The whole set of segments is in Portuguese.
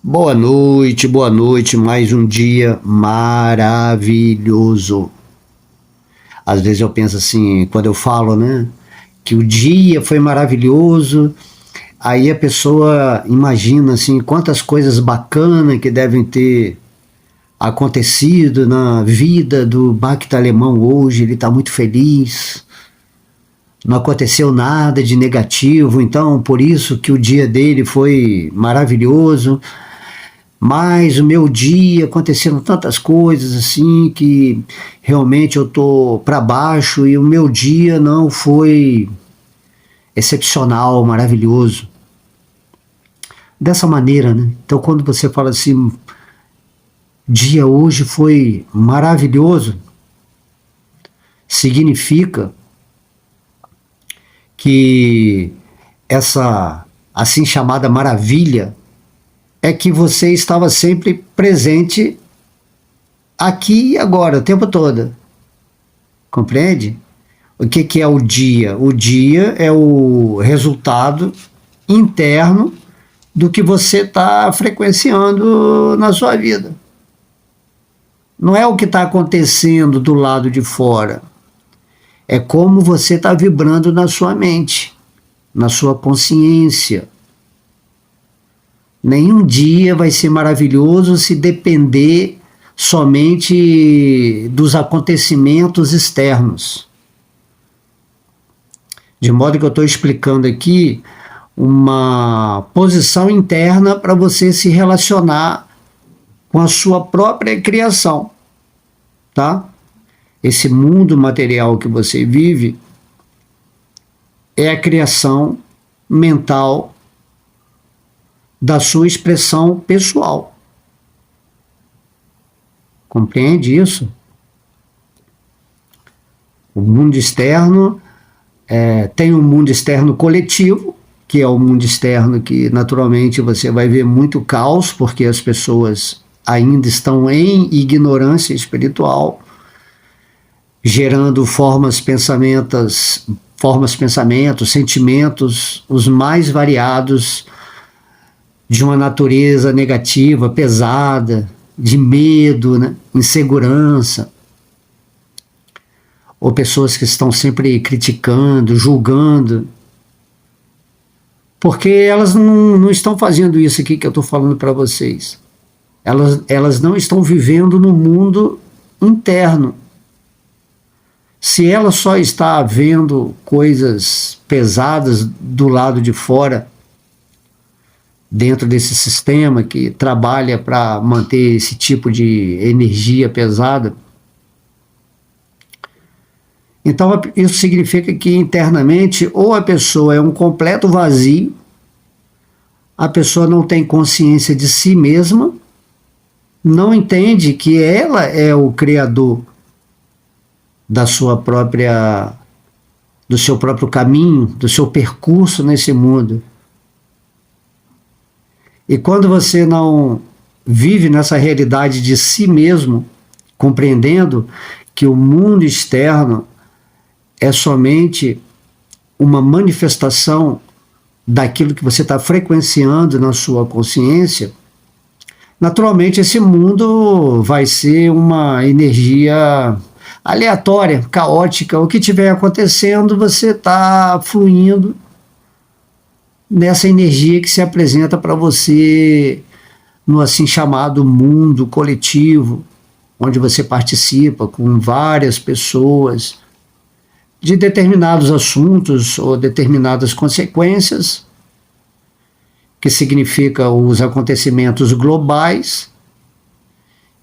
Boa noite, mais um dia maravilhoso. Às vezes eu penso assim, quando eu falo, né, que o dia foi maravilhoso, aí a pessoa imagina assim quantas coisas bacanas que devem ter acontecido na vida do Bacta Alemão hoje, ele está muito feliz. Não aconteceu nada de negativo, então por isso que o dia dele foi maravilhoso. Mas o meu dia aconteceram tantas coisas assim que realmente eu tô para baixo e o meu dia não foi excepcional, maravilhoso. Dessa maneira, né? Então quando você fala assim, dia hoje foi maravilhoso, significa que essa assim chamada maravilha é que você estava sempre presente aqui e agora, o tempo todo. Compreende? O que é o dia? O dia é o resultado interno do que você está frequenciando na sua vida. Não é o que está acontecendo do lado de fora. É como você está vibrando na sua mente, na sua consciência. Nenhum dia vai ser maravilhoso se depender somente dos acontecimentos externos. De modo que eu estou explicando aqui uma posição interna para você se relacionar com a sua própria criação, tá? Esse mundo material que você vive é a criação mental da sua expressão pessoal. Compreende isso? O mundo externo tem um mundo externo coletivo, que é o mundo externo que naturalmente você vai ver muito caos, porque as pessoas ainda estão em ignorância espiritual, gerando pensamentos, sentimentos, os mais variados, de uma natureza negativa, pesada, de medo, né? Insegurança, ou pessoas que estão sempre criticando, julgando, porque elas não estão fazendo isso aqui que eu estou falando para vocês. Elas não estão vivendo no mundo interno. Se ela só está vendo coisas pesadas do lado de fora, dentro desse sistema que trabalha para manter esse tipo de energia pesada. Então isso significa que internamente ou a pessoa é um completo vazio, a pessoa não tem consciência de si mesma, não entende que ela é o criador da sua própria, do seu próprio caminho, do seu percurso nesse mundo. E quando você não vive nessa realidade de si mesmo, compreendendo que o mundo externo é somente uma manifestação daquilo que você está frequenciando na sua consciência, naturalmente esse mundo vai ser uma energia aleatória, caótica. O que estiver acontecendo, você está fluindo nessa energia que se apresenta para você no assim chamado mundo coletivo, onde você participa com várias pessoas de determinados assuntos ou determinadas consequências, que significa os acontecimentos globais,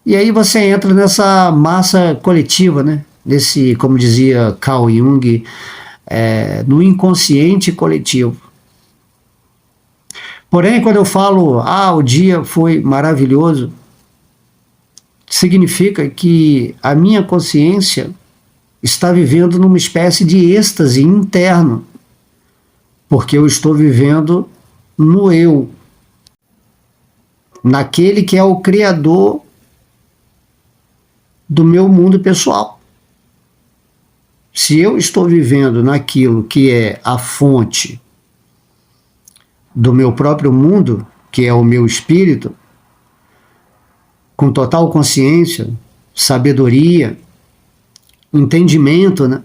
e aí você entra nessa massa coletiva, né? Nesse, como dizia Carl Jung, no inconsciente coletivo. Porém, quando eu falo, o dia foi maravilhoso, significa que a minha consciência está vivendo numa espécie de êxtase interno, porque eu estou vivendo no eu, naquele que é o criador do meu mundo pessoal. Se eu estou vivendo naquilo que é a fonte do meu próprio mundo, que é o meu espírito, com total consciência, sabedoria, entendimento, né?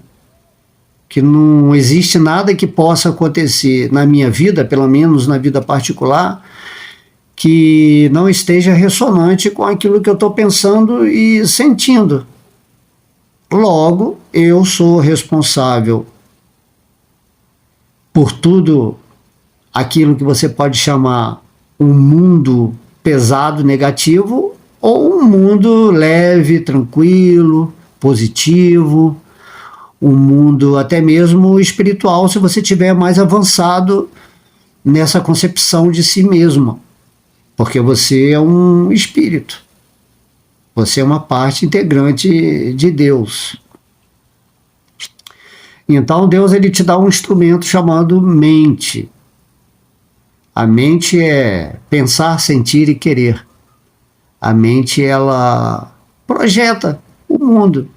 Que não existe nada que possa acontecer na minha vida, pelo menos na vida particular, que não esteja ressonante com aquilo que eu estou pensando e sentindo. Logo, eu sou responsável por tudo aquilo que você pode chamar um mundo pesado, negativo, ou um mundo leve, tranquilo, positivo, um mundo até mesmo espiritual, se você tiver mais avançado nessa concepção de si mesmo, porque você é um espírito, você é uma parte integrante de Deus. Então Deus, ele te dá um instrumento chamado mente. A mente é pensar, sentir e querer. A mente, ela projeta o mundo.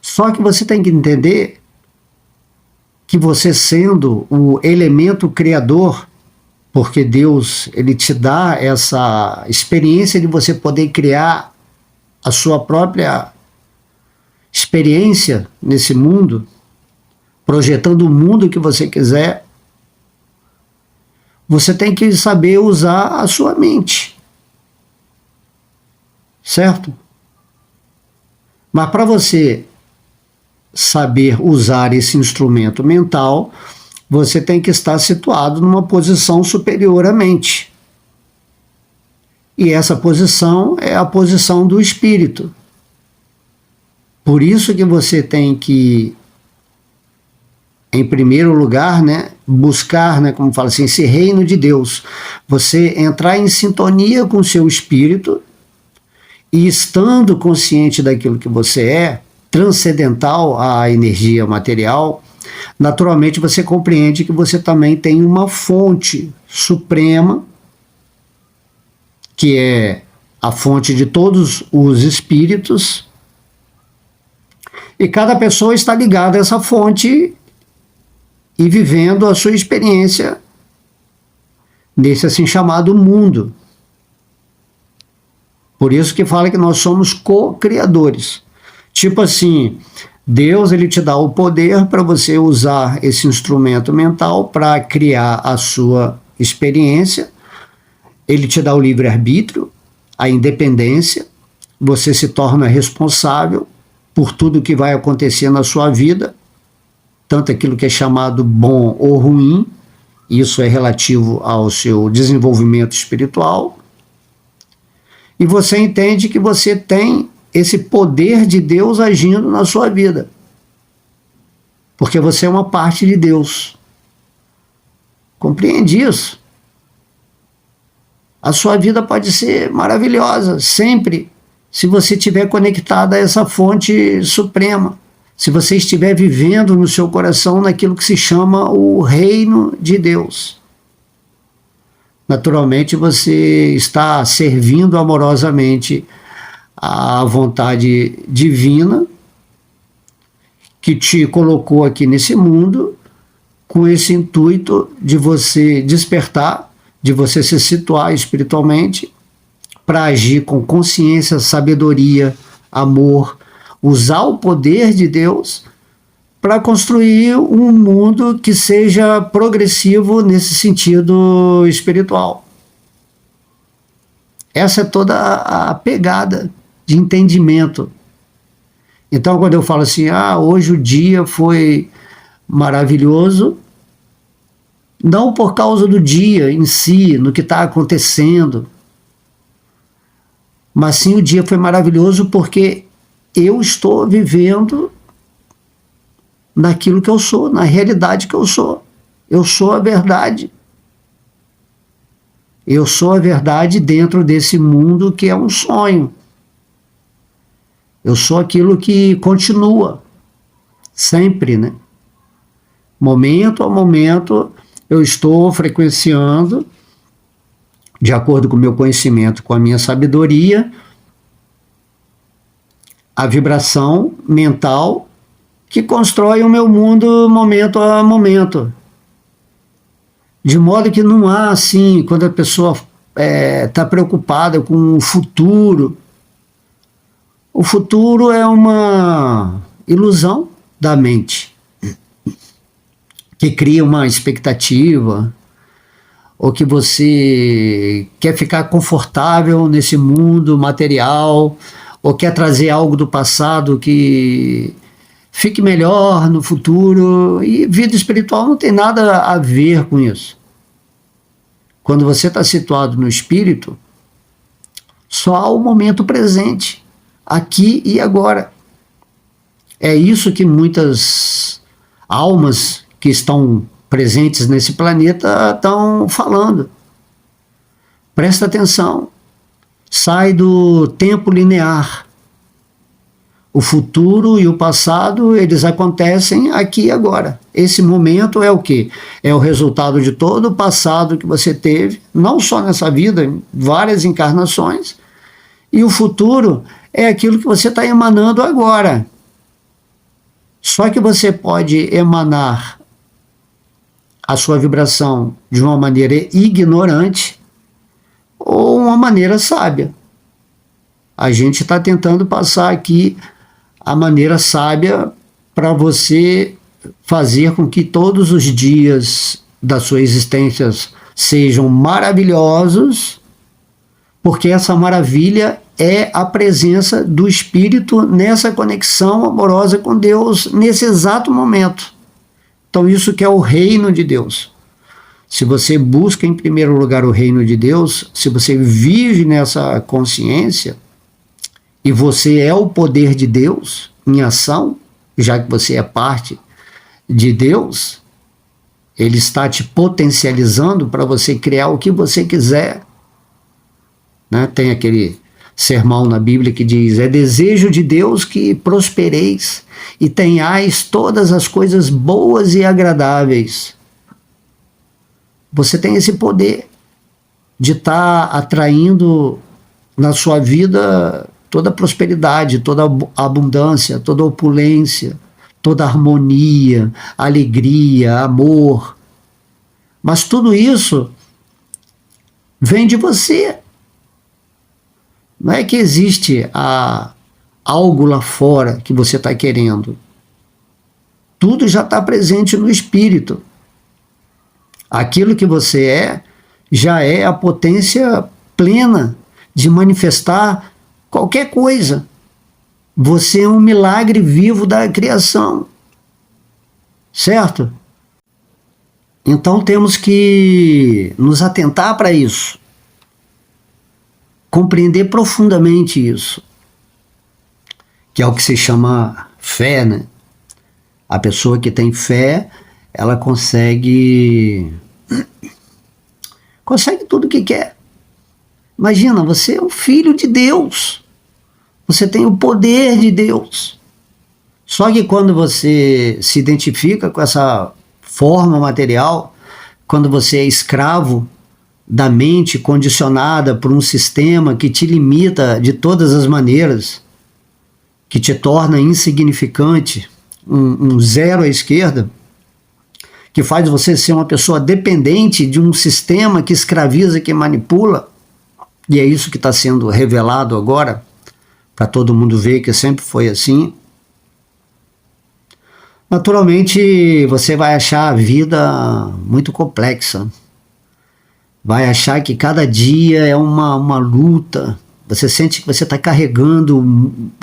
Só que você tem que entender que você, sendo o elemento criador, porque Deus, ele te dá essa experiência de você poder criar a sua própria experiência nesse mundo, projetando o mundo que você quiser, você tem que saber usar a sua mente. Certo? Mas para você saber usar esse instrumento mental, você tem que estar situado numa posição superior à mente. E essa posição é a posição do espírito. Por isso que você tem que, em primeiro lugar, né, buscar, né, como fala assim, esse reino de Deus. Você entrar em sintonia com o seu espírito e, estando consciente daquilo que você é, transcendental à energia material, naturalmente você compreende que você também tem uma fonte suprema, que é a fonte de todos os espíritos, e cada pessoa está ligada a essa fonte e vivendo a sua experiência nesse assim chamado mundo. Por isso que fala que nós somos co-criadores. Tipo assim, Deus, ele te dá o poder para você usar esse instrumento mental para criar a sua experiência. Ele te dá o livre-arbítrio, a independência, você se torna responsável por tudo que vai acontecer na sua vida, tanto aquilo que é chamado bom ou ruim, isso é relativo ao seu desenvolvimento espiritual, e você entende que você tem esse poder de Deus agindo na sua vida, porque você é uma parte de Deus. Compreende isso? A sua vida pode ser maravilhosa, sempre, se você estiver conectado a essa fonte suprema, se você estiver vivendo no seu coração naquilo que se chama o reino de Deus. Naturalmente você está servindo amorosamente à vontade divina que te colocou aqui nesse mundo com esse intuito de você despertar, de você se situar espiritualmente para agir com consciência, sabedoria, amor, usar o poder de Deus para construir um mundo que seja progressivo nesse sentido espiritual. Essa é toda a pegada de entendimento. Então, quando eu falo assim, hoje o dia foi maravilhoso, não por causa do dia em si, no que está acontecendo, mas sim o dia foi maravilhoso porque eu estou vivendo naquilo que eu sou, na realidade que eu sou. Eu sou a verdade. Eu sou a verdade dentro desse mundo que é um sonho. Eu sou aquilo que continua, sempre, né? Momento a momento, eu estou frequenciando, de acordo com o meu conhecimento, com a minha sabedoria, a vibração mental que constrói o meu mundo momento a momento. De modo que não há assim, quando a pessoa está preocupada com o futuro. O futuro é uma ilusão da mente, que cria uma expectativa, ou que você quer ficar confortável nesse mundo material, ou quer trazer algo do passado que fique melhor no futuro. E vida espiritual não tem nada a ver com isso. Quando você está situado no espírito, só há o momento presente, aqui e agora. É isso que muitas almas que estão presentes nesse planeta estão falando. Presta atenção. Sai do tempo linear. O futuro e o passado, eles acontecem aqui e agora. Esse momento é o quê? É o resultado de todo o passado que você teve, não só nessa vida, em várias encarnações. E o futuro é aquilo que você está emanando agora. Só que você pode emanar a sua vibração de uma maneira ignorante ou uma maneira sábia. A gente está tentando passar aqui a maneira sábia para você fazer com que todos os dias da sua existência sejam maravilhosos, porque essa maravilha é a presença do Espírito nessa conexão amorosa com Deus nesse exato momento. Então isso que é o reino de Deus. Se você busca em primeiro lugar o reino de Deus, se você vive nessa consciência, e você é o poder de Deus em ação, já que você é parte de Deus, Ele está te potencializando para você criar o que você quiser. Né? Tem aquele sermão na Bíblia que diz: é desejo de Deus que prospereis e tenhais todas as coisas boas e agradáveis. Você tem esse poder de estar atraindo na sua vida toda a prosperidade, toda a abundância, toda a opulência, toda a harmonia, alegria, amor. Mas tudo isso vem de você. Não é que existe algo lá fora que você está querendo. Tudo já está presente no espírito. Aquilo que você é, já é a potência plena de manifestar qualquer coisa. Você é um milagre vivo da criação. Certo? Então temos que nos atentar para isso. Compreender profundamente isso. Que é o que se chama fé, né? A pessoa que tem fé, ela consegue tudo o que quer. Imagina, você é um filho de Deus. Você tem o poder de Deus. Só que quando você se identifica com essa forma material, quando você é escravo da mente condicionada por um sistema que te limita de todas as maneiras, que te torna insignificante, um zero à esquerda, que faz você ser uma pessoa dependente de um sistema que escraviza, que manipula, e é isso que está sendo revelado agora, para todo mundo ver que sempre foi assim. Naturalmente, você vai achar a vida muito complexa. Vai achar que cada dia é uma luta. Você sente que você está carregando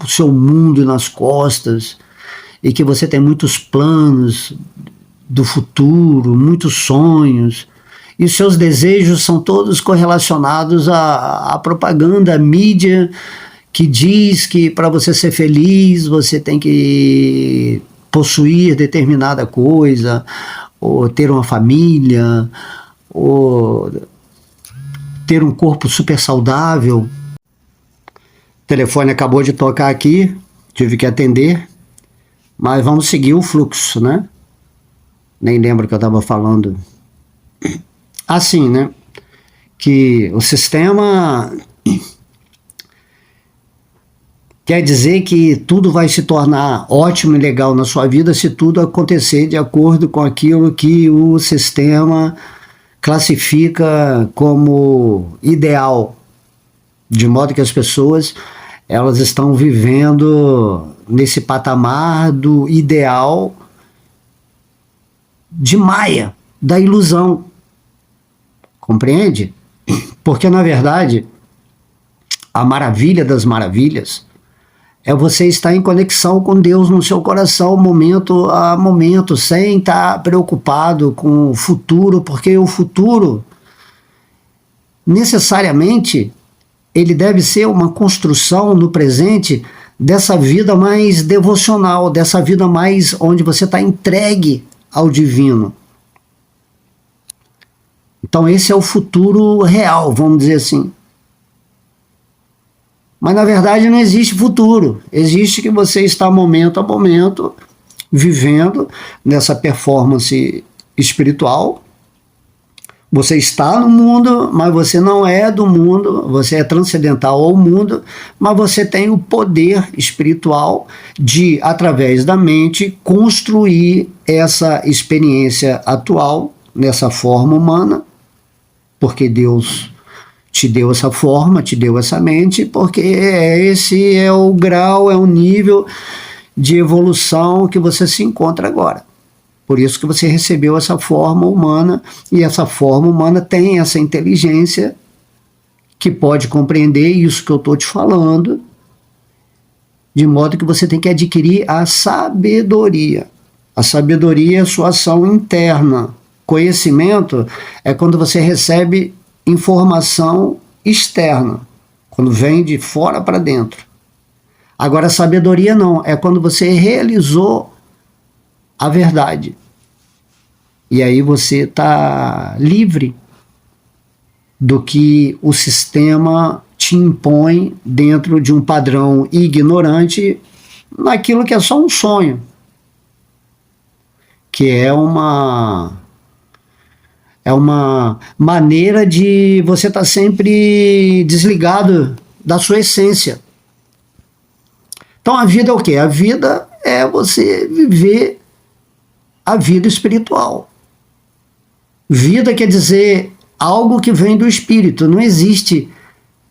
o seu mundo nas costas e que você tem muitos planos do futuro, muitos sonhos. E seus desejos são todos correlacionados à propaganda, à mídia, que diz que para você ser feliz você tem que possuir determinada coisa, ou ter uma família, ou ter um corpo super saudável. O telefone acabou de tocar aqui, tive que atender, mas vamos seguir o fluxo, né? Nem lembro o que eu estava falando. Assim, né? Que o sistema quer dizer que tudo vai se tornar ótimo e legal na sua vida se tudo acontecer de acordo com aquilo que o sistema classifica como ideal, de modo que as pessoas elas estão vivendo nesse patamar do ideal de Maia, da ilusão. Compreende? Porque, na verdade, a maravilha das maravilhas é você estar em conexão com Deus no seu coração, momento a momento, sem estar preocupado com o futuro, porque o futuro, necessariamente, ele deve ser uma construção no presente dessa vida mais devocional, dessa vida mais onde você está entregue ao divino. Então esse é o futuro real, vamos dizer assim. Mas na verdade não existe futuro, existe que você está momento a momento vivendo nessa performance espiritual. Você está no mundo, mas você não é do mundo, você é transcendental ao mundo, mas você tem o poder espiritual de, através da mente, construir essa experiência atual nessa forma humana, porque Deus te deu essa forma, te deu essa mente, porque esse é o grau, é o nível de evolução que você se encontra agora. Por isso que você recebeu essa forma humana, e essa forma humana tem essa inteligência que pode compreender isso que eu estou te falando, de modo que você tem que adquirir a sabedoria. A sabedoria é a sua ação interna. Conhecimento é quando você recebe informação externa, quando vem de fora para dentro. Agora, sabedoria não, é quando você realizou a verdade. E aí você está livre do que o sistema te impõe dentro de um padrão ignorante naquilo que é só um sonho, que é uma maneira de você estar sempre desligado da sua essência. Então a vida é o quê? A vida é você viver a vida espiritual. Vida quer dizer algo que vem do espírito. Não existe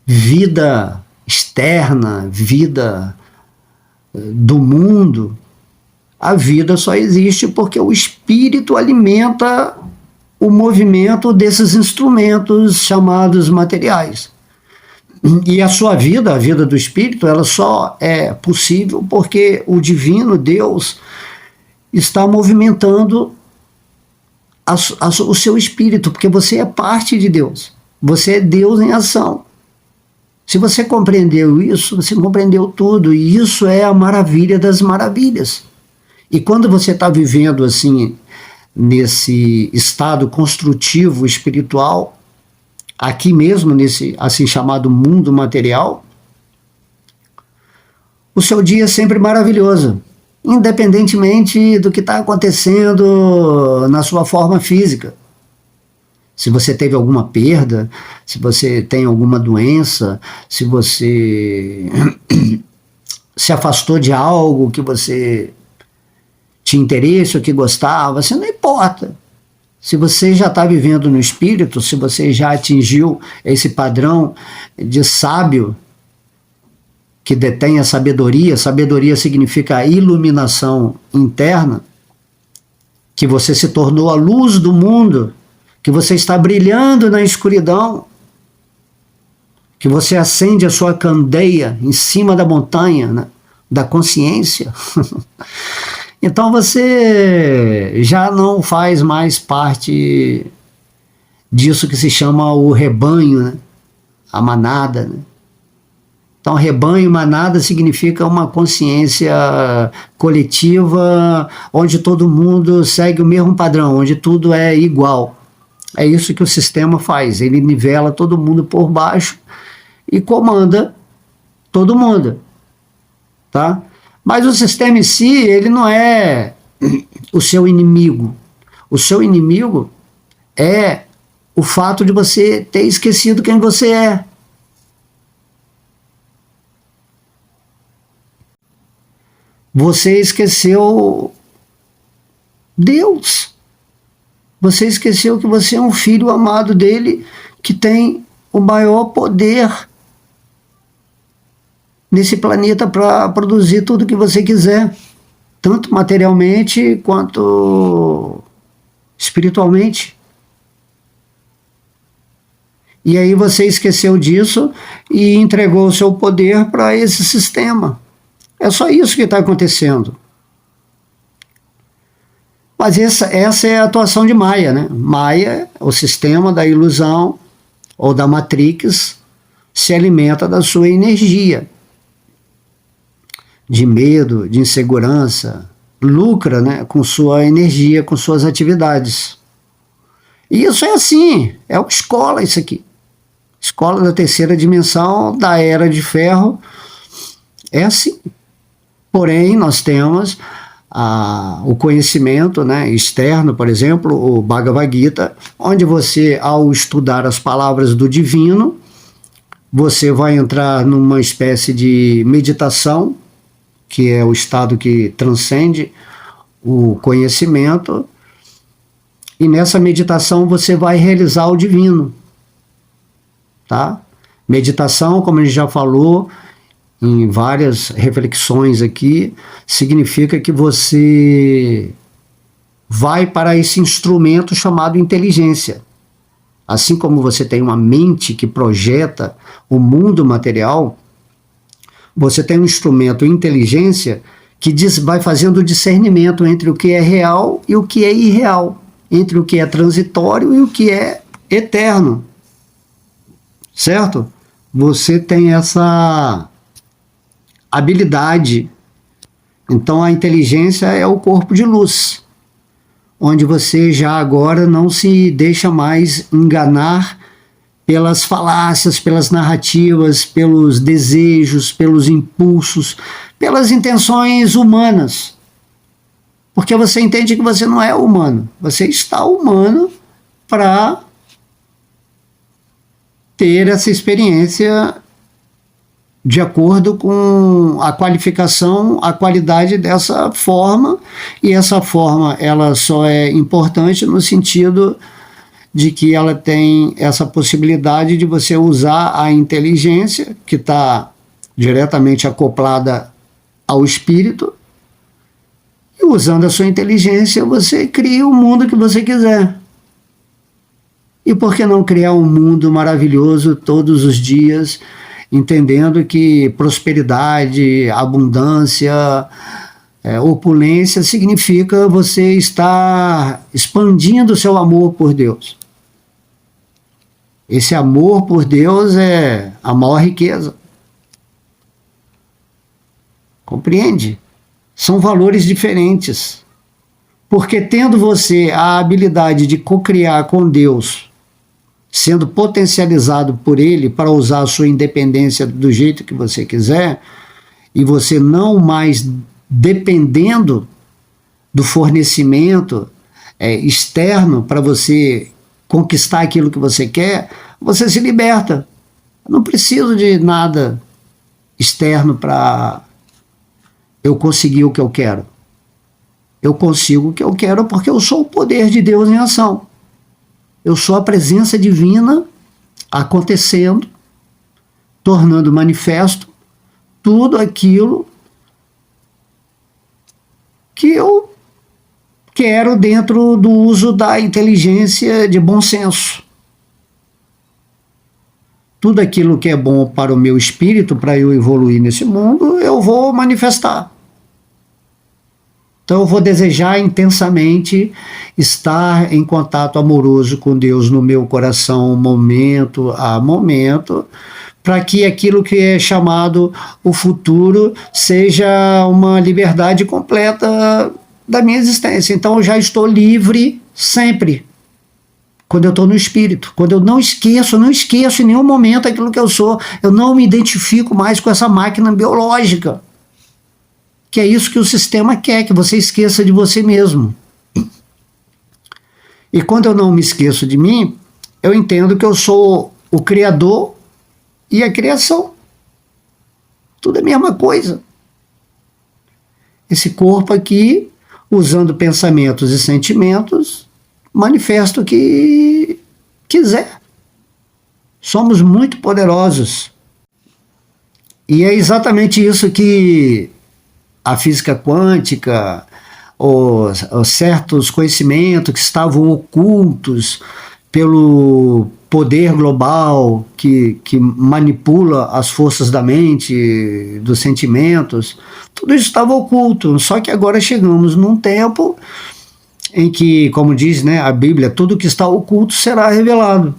vida externa, vida do mundo. A vida só existe porque o espírito alimenta o movimento desses instrumentos chamados materiais. E a sua vida, a vida do espírito, ela só é possível porque o divino Deus está movimentando o seu espírito, porque você é parte de Deus. Você é Deus em ação. Se você compreendeu isso, você compreendeu tudo, e isso é a maravilha das maravilhas. E quando você está vivendo assim, nesse estado construtivo espiritual, aqui mesmo nesse assim chamado mundo material, o seu dia é sempre maravilhoso, independentemente do que está acontecendo na sua forma física. Se você teve alguma perda, se você tem alguma doença, se você se afastou de algo que você tinha interesse ou que gostava, assim, não importa. Se você já está vivendo no espírito, se você já atingiu esse padrão de sábio que detém a sabedoria, sabedoria significa a iluminação interna, que você se tornou a luz do mundo, que você está brilhando na escuridão, que você acende a sua candeia em cima da montanha, né, da consciência. Então você já não faz mais parte disso que se chama o rebanho, né? A manada. Né? Então rebanho, manada significa uma consciência coletiva onde todo mundo segue o mesmo padrão, onde tudo é igual. É isso que o sistema faz, ele nivela todo mundo por baixo e comanda todo mundo, tá? Mas o sistema em si, ele não é o seu inimigo. O seu inimigo é o fato de você ter esquecido quem você é. Você esqueceu Deus. Você esqueceu que você é um filho amado dele, que tem o maior poder nesse planeta para produzir tudo que você quiser, tanto materialmente quanto espiritualmente. E aí você esqueceu disso e entregou o seu poder para esse sistema. É só isso que está acontecendo. Mas essa é a atuação de Maia, né? Maia, o sistema da ilusão ou da Matrix, se alimenta da sua energia de medo, de insegurança, lucra, né, com sua energia, com suas atividades. E isso é assim, é uma escola isso aqui. Escola da terceira dimensão, da Era de Ferro, é assim. Porém, nós temos o conhecimento, né, externo, por exemplo, o Bhagavad Gita, onde você, ao estudar as palavras do divino, você vai entrar numa espécie de meditação, que é o estado que transcende o conhecimento, e nessa meditação você vai realizar o divino. Tá? Meditação, como a gente já falou em várias reflexões aqui, significa que você vai para esse instrumento chamado inteligência. Assim como você tem uma mente que projeta o mundo material, você tem um instrumento inteligência que vai fazendo o discernimento entre o que é real e o que é irreal, entre o que é transitório e o que é eterno. Certo? Você tem essa habilidade. Então a inteligência é o corpo de luz, onde você já agora não se deixa mais enganar pelas falácias, pelas narrativas, pelos desejos, pelos impulsos, pelas intenções humanas. Porque você entende que você não é humano, você está humano para ter essa experiência de acordo com a qualificação, a qualidade dessa forma, e essa forma ela só é importante no sentido de que ela tem essa possibilidade de você usar a inteligência, que está diretamente acoplada ao espírito, e usando a sua inteligência você cria o mundo que você quiser. E por que não criar um mundo maravilhoso todos os dias, entendendo que prosperidade, abundância, opulência significa você estar expandindo o seu amor por Deus. Esse amor por Deus é a maior riqueza. Compreende? São valores diferentes. Porque tendo você a habilidade de cocriar com Deus, sendo potencializado por ele para usar a sua independência do jeito que você quiser, e você não mais dependendo do fornecimento externo para você conquistar aquilo que você quer, você se liberta. Eu não preciso de nada externo para eu conseguir o que eu quero. Eu consigo o que eu quero porque eu sou o poder de Deus em ação. Eu sou a presença divina acontecendo, tornando manifesto tudo aquilo que eu quero dentro do uso da inteligência de bom senso. Tudo aquilo que é bom para o meu espírito, para eu evoluir nesse mundo, eu vou manifestar. Então eu vou desejar intensamente estar em contato amoroso com Deus no meu coração, momento a momento, para que aquilo que é chamado o futuro seja uma liberdade completa da minha existência. Então eu já estou livre sempre, quando eu estou no espírito. Quando eu não esqueço em nenhum momento aquilo que eu sou. Eu não me identifico mais com essa máquina biológica. Que é isso que o sistema quer, que você esqueça de você mesmo. E quando eu não me esqueço de mim, eu entendo que eu sou o Criador e a criação. Tudo é a mesma coisa. Esse corpo aqui, usando pensamentos e sentimentos, manifesta o que quiser. Somos muito poderosos. E é exatamente isso que a física quântica, ou certos conhecimentos que estavam ocultos pelo poder global que manipula as forças da mente, dos sentimentos, tudo isso estava oculto. Só que agora chegamos num tempo em que, como diz, né, a Bíblia, tudo que está oculto será revelado.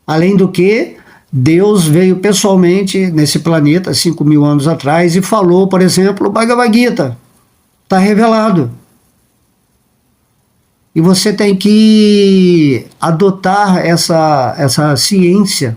Além do que, Deus veio pessoalmente nesse planeta 5.000 anos atrás e falou, por exemplo, o Bhagavad Gita. Está revelado. E você tem que adotar essa ciência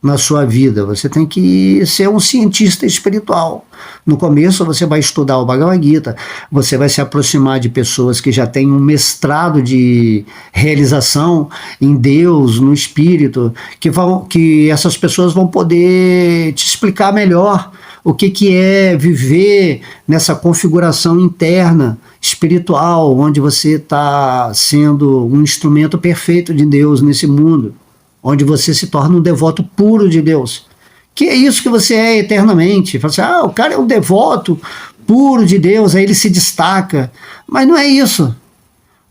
na sua vida. Você tem que ser um cientista espiritual. No começo você vai estudar o Bhagavad Gita, você vai se aproximar de pessoas que já têm um mestrado de realização em Deus, no Espírito, que essas pessoas vão poder te explicar melhor o que é viver nessa configuração interna, espiritual, onde você está sendo um instrumento perfeito de Deus nesse mundo, onde você se torna um devoto puro de Deus. Que é isso que você é eternamente. Fala assim, o cara é um devoto puro de Deus, aí ele se destaca. Mas não é isso.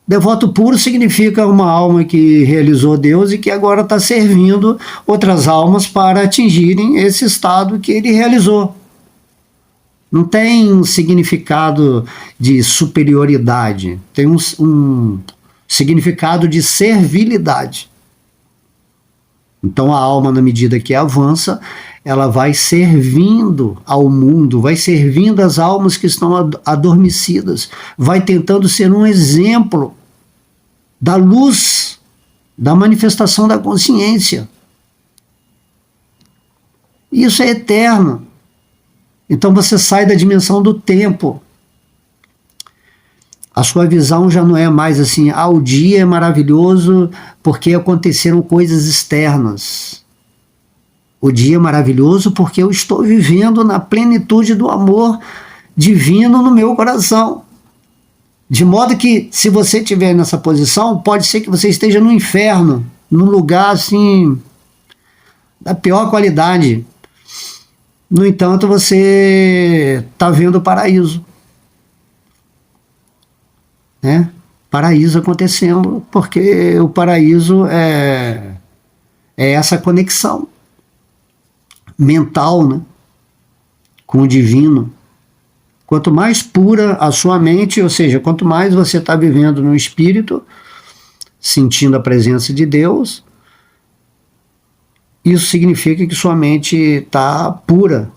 Devoto puro significa uma alma que realizou Deus e que agora está servindo outras almas para atingirem esse estado que ele realizou. Não tem um significado de superioridade, tem um significado de servilidade. Então a alma, na medida que avança, ela vai servindo ao mundo, vai servindo as almas que estão adormecidas, vai tentando ser um exemplo da luz, da manifestação da consciência. Isso é eterno. Então você sai da dimensão do tempo. A sua visão já não é mais assim, o dia é maravilhoso porque aconteceram coisas externas. O dia é maravilhoso porque eu estou vivendo na plenitude do amor divino no meu coração. De modo que, se você estiver nessa posição, pode ser que você esteja no inferno, num lugar assim, da pior qualidade. No entanto, você está vendo o paraíso. Né? Paraíso acontecendo, porque o paraíso é essa conexão mental, né? Com o divino. Quanto mais pura a sua mente, ou seja, quanto mais você está vivendo no espírito, sentindo a presença de Deus, isso significa que sua mente está pura,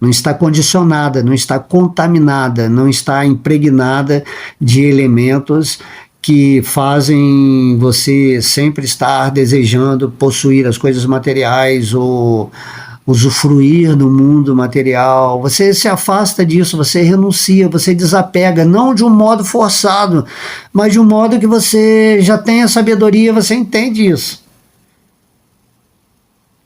não está condicionada, não está contaminada, não está impregnada de elementos que fazem você sempre estar desejando possuir as coisas materiais ou usufruir do mundo material. Você se afasta disso, você renuncia, você desapega, não de um modo forçado, mas de um modo que você já tem a sabedoria, você entende isso.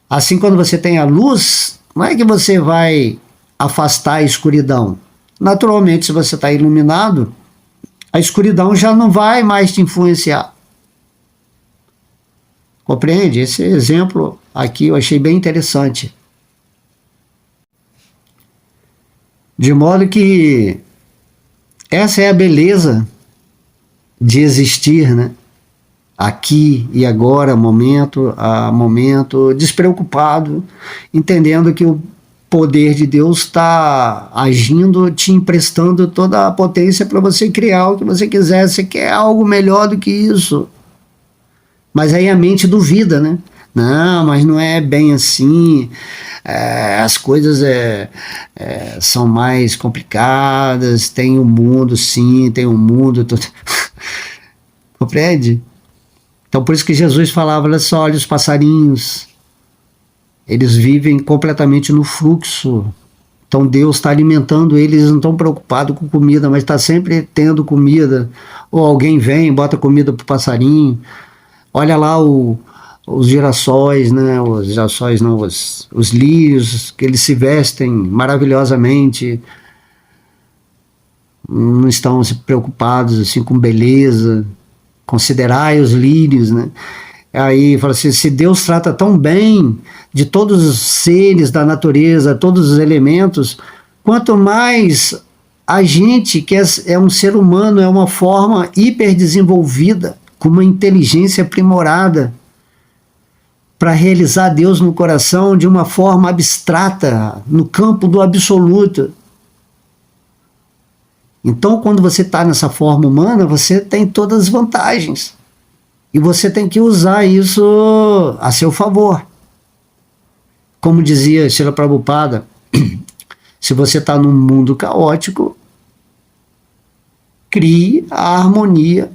Assim, quando você tem a luz, não é que você vai afastar a escuridão. Naturalmente, se você está iluminado, a escuridão já não vai mais te influenciar. Compreende? Esse exemplo aqui eu achei bem interessante. De modo que essa é a beleza de existir, né? Aqui e agora, momento a momento, despreocupado, entendendo que o poder de Deus está agindo, te emprestando toda a potência para você criar o que você quiser. Você quer algo melhor do que isso. Mas aí a mente duvida, né? Não, mas não é bem assim. As coisas são mais complicadas. Tem o mundo, sim, tem o mundo. Compreende? Então, por isso que Jesus falava, olha só, olha os passarinhos, eles vivem completamente no fluxo. Então, Deus está alimentando eles, não estão preocupados com comida, mas está sempre tendo comida. Ou alguém vem, bota comida para o passarinho. Olha lá os girassóis, né? Os girassóis não, os lírios, que eles se vestem maravilhosamente. não estão se preocupados assim com beleza, considerai os lírios, né? Aí fala assim, se Deus trata tão bem de todos os seres da natureza, todos os elementos, quanto mais a gente, que é um ser humano, é uma forma hiperdesenvolvida, com uma inteligência aprimorada, para realizar Deus no coração de uma forma abstrata, no campo do absoluto. Então, quando você está nessa forma humana, você tem todas as vantagens. E você tem que usar isso a seu favor. Como dizia Srila Prabhupada, se você está num mundo caótico, crie a harmonia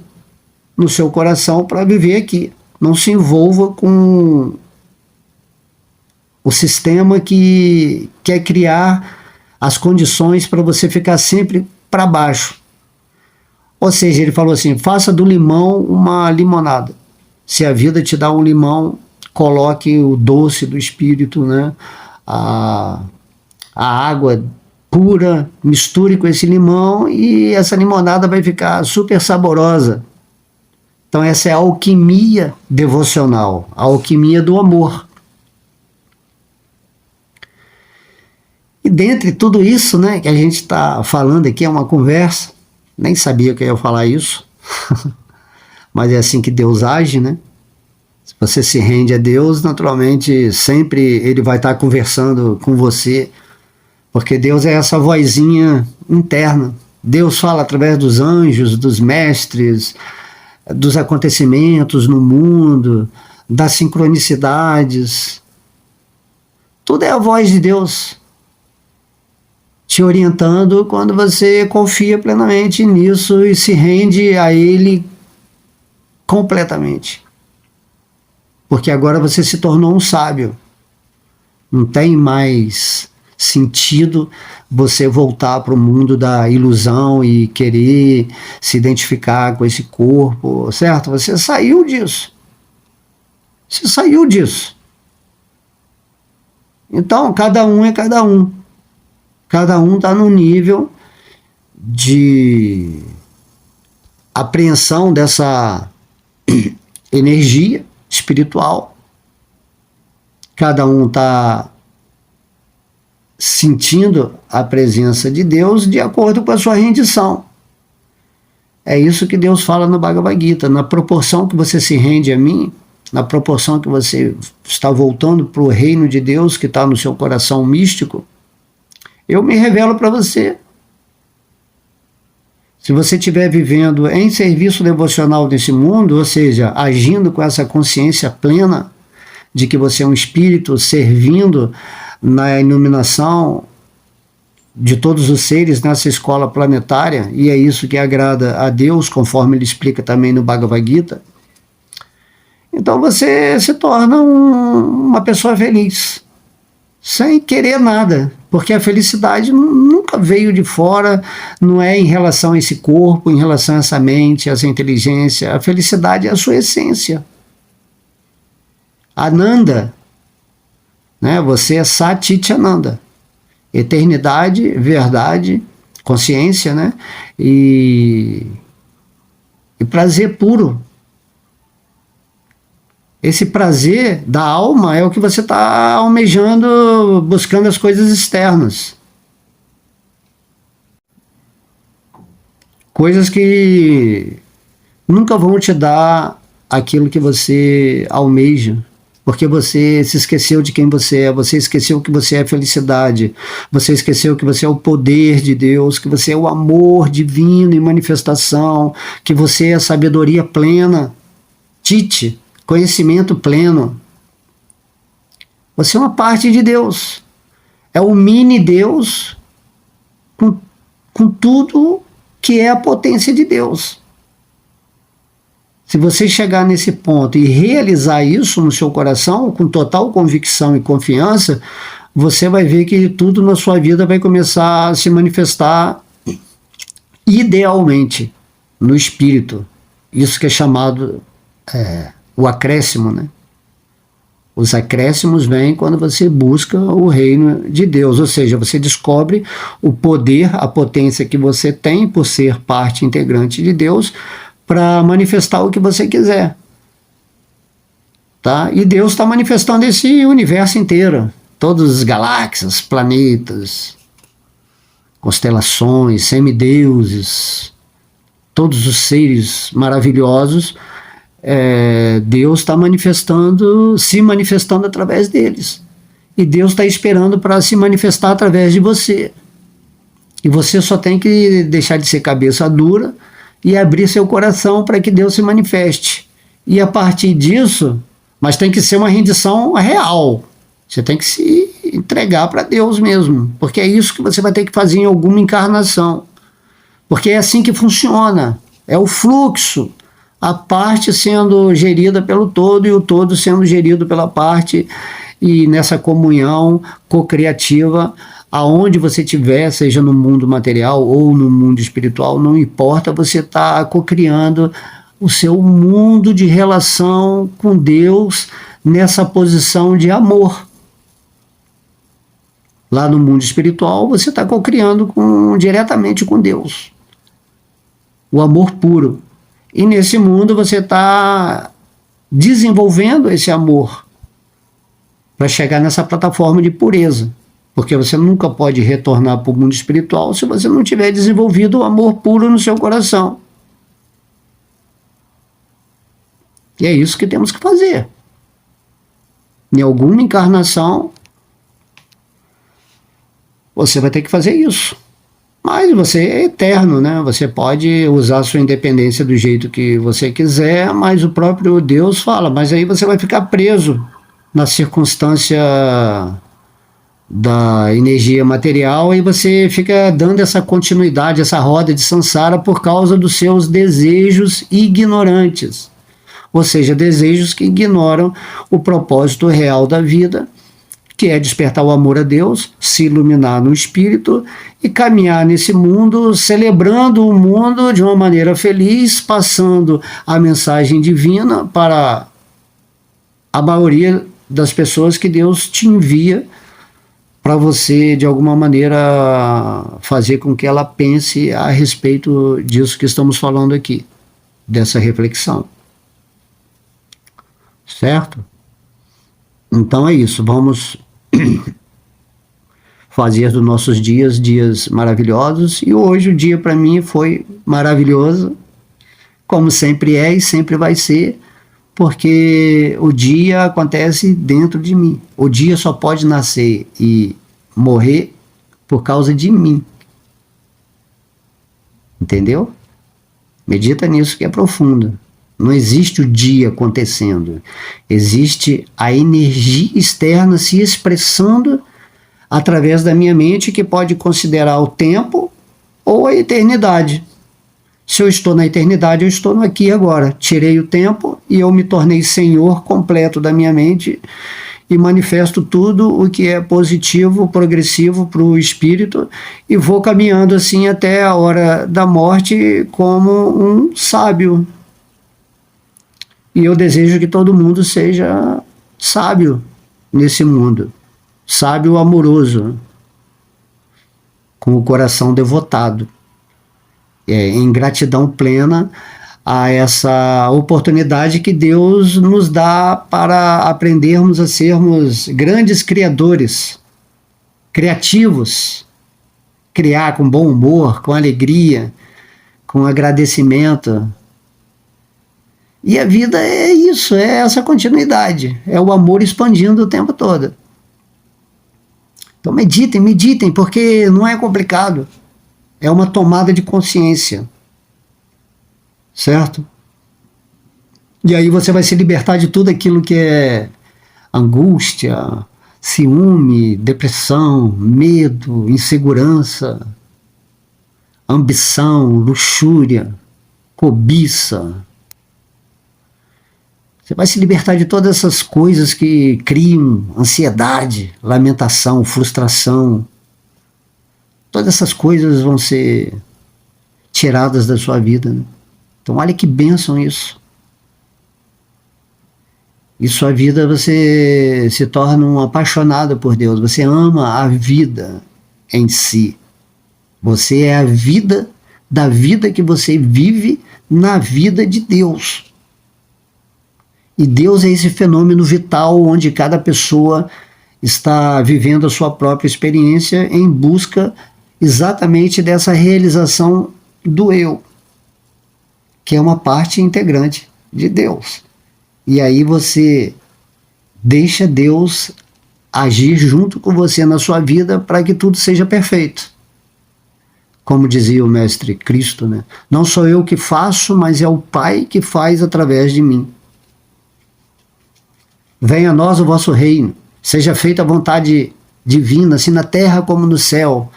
no seu coração para viver aqui. Não se envolva com o sistema que quer criar as condições para você ficar sempre para baixo. Ou seja, ele falou assim, faça do limão uma limonada. Se a vida te dá um limão, coloque o doce do espírito, né? A água pura, misture com esse limão e essa limonada vai ficar super saborosa. Então essa é a alquimia devocional, a alquimia do amor. E dentre tudo isso, né, que a gente está falando aqui, é uma conversa, nem sabia que eu ia falar isso, mas é assim que Deus age, né? Se você se rende a Deus, naturalmente sempre Ele vai estar conversando com você, porque Deus é essa vozinha interna. Deus fala através dos anjos, dos mestres, dos acontecimentos no mundo, das sincronicidades. Tudo é a voz de Deus te orientando quando você confia plenamente nisso e se rende a Ele completamente. Porque agora você se tornou um sábio. Não tem mais sentido você voltar para o mundo da ilusão e querer se identificar com esse corpo, certo? Você saiu disso. Você saiu disso. Então, cada um é cada um. Cada um está no nível de apreensão dessa energia espiritual. Cada um está sentindo a presença de Deus de acordo com a sua rendição. É isso que Deus fala no Bhagavad Gita. Na proporção que você se rende a mim, na proporção que você está voltando para o reino de Deus que está no seu coração místico, eu me revelo para você. Se você estiver vivendo em serviço devocional desse mundo, ou seja, agindo com essa consciência plena de que você é um espírito servindo na iluminação de todos os seres nessa escola planetária, e é isso que agrada a Deus, conforme ele explica também no Bhagavad Gita, então você se torna uma pessoa feliz, sem querer nada, porque a felicidade nunca veio de fora, não é em relação a esse corpo, em relação a essa mente, a essa inteligência. A felicidade é a sua essência. Ananda, né? Você é Sat Ananda, eternidade, verdade, consciência, né? E prazer puro. Esse prazer da alma é o que você está almejando, buscando as coisas externas. Coisas que nunca vão te dar aquilo que você almeja, porque você se esqueceu de quem você esqueceu que você é felicidade, você esqueceu que você é o poder de Deus, que você é o amor divino em manifestação, que você é a sabedoria plena, Tite, conhecimento pleno. Você é uma parte de Deus. É o mini Deus com tudo que é a potência de Deus. Se você chegar nesse ponto e realizar isso no seu coração, com total convicção e confiança, você vai ver que tudo na sua vida vai começar a se manifestar idealmente no espírito. Isso que é chamado o acréscimo, né? Os acréscimos vêm quando você busca o reino de Deus, ou seja, você descobre o poder, a potência que você tem por ser parte integrante de Deus para manifestar o que você quiser. Tá? E Deus está manifestando esse universo inteiro, todas as galáxias, planetas, constelações, semideuses, todos os seres maravilhosos, Deus está se manifestando através deles. E Deus está esperando para se manifestar através de você. E você só tem que deixar de ser cabeça dura e abrir seu coração para que Deus se manifeste. E a partir disso, mas tem que ser uma rendição real. Você tem que se entregar para Deus mesmo, porque é isso que você vai ter que fazer em alguma encarnação. Porque é assim que funciona. É o fluxo. A parte sendo gerida pelo todo e o todo sendo gerido pela parte, e nessa comunhão co-criativa, aonde você estiver, seja no mundo material ou no mundo espiritual, não importa, você está co-criando o seu mundo de relação com Deus nessa posição de amor. Lá no mundo espiritual, você está co-criando diretamente com Deus. O amor puro. E nesse mundo você está desenvolvendo esse amor para chegar nessa plataforma de pureza. Porque você nunca pode retornar para o mundo espiritual se você não tiver desenvolvido o amor puro no seu coração. E é isso que temos que fazer. Em alguma encarnação, você vai ter que fazer isso. Mas você é eterno, né? Você pode usar a sua independência do jeito que você quiser, mas o próprio Deus fala, mas aí você vai ficar preso na circunstância da energia material e você fica dando essa continuidade, essa roda de samsara por causa dos seus desejos ignorantes. Ou seja, desejos que ignoram o propósito real da vida, que é despertar o amor a Deus, se iluminar no espírito e caminhar nesse mundo, celebrando o mundo de uma maneira feliz, passando a mensagem divina para a maioria das pessoas que Deus te envia para você, de alguma maneira, fazer com que ela pense a respeito disso que estamos falando aqui, dessa reflexão. Certo? Então é isso, vamos fazer dos nossos dias maravilhosos, e hoje o dia para mim foi maravilhoso, como sempre é e sempre vai ser, porque o dia acontece dentro de mim. O dia só pode nascer e morrer por causa de mim. Entendeu? Medita nisso que é profundo. Não existe o dia acontecendo. Existe a energia externa se expressando através da minha mente, que pode considerar o tempo ou a eternidade. Se eu estou na eternidade, eu estou no aqui e agora. Tirei o tempo e eu me tornei senhor completo da minha mente e manifesto tudo o que é positivo, progressivo para o espírito, e vou caminhando assim até a hora da morte como um sábio. E eu desejo que todo mundo seja sábio nesse mundo, sábio amoroso, com o coração devotado, em gratidão plena a essa oportunidade que Deus nos dá para aprendermos a sermos grandes criadores, criativos, criar com bom humor, com alegria, com agradecimento. E a vida é isso, é essa continuidade, é o amor expandindo o tempo todo. Então meditem, porque não é complicado. É uma tomada de consciência. Certo? E aí você vai se libertar de tudo aquilo que é angústia, ciúme, depressão, medo, insegurança, ambição, luxúria, cobiça. Você vai se libertar de todas essas coisas que criam ansiedade, lamentação, frustração. Todas essas coisas vão ser tiradas da sua vida, né? Então olha que bênção isso. e sua vida você se torna um apaixonado por Deus. Você ama a vida em si. Você é a vida da vida que você vive na vida de Deus. E Deus é esse fenômeno vital onde cada pessoa está vivendo a sua própria experiência em busca exatamente dessa realização do eu, que é uma parte integrante de Deus. E aí você deixa Deus agir junto com você na sua vida para que tudo seja perfeito. Como dizia o Mestre Cristo, né? Não sou eu que faço, mas é o Pai que faz através de mim. Venha a nós o vosso reino, seja feita a vontade divina, assim na terra como no céu.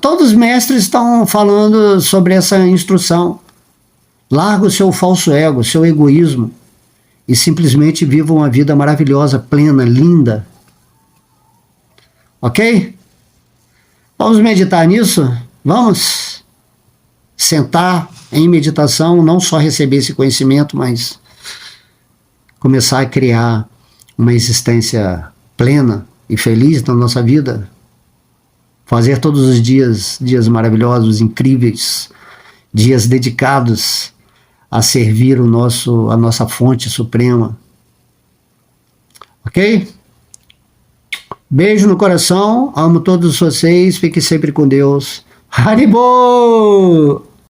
Todos os mestres estão falando sobre essa instrução. Larga o seu falso ego, o seu egoísmo, e simplesmente viva uma vida maravilhosa, plena, linda. Ok? Vamos meditar nisso? Vamos sentar em meditação, não só receber esse conhecimento, mas começar a criar uma existência plena e feliz na nossa vida. Fazer todos os dias maravilhosos, incríveis, dias dedicados a servir a nossa fonte suprema. Ok? Beijo no coração, amo todos vocês, fiquem sempre com Deus. Haribo!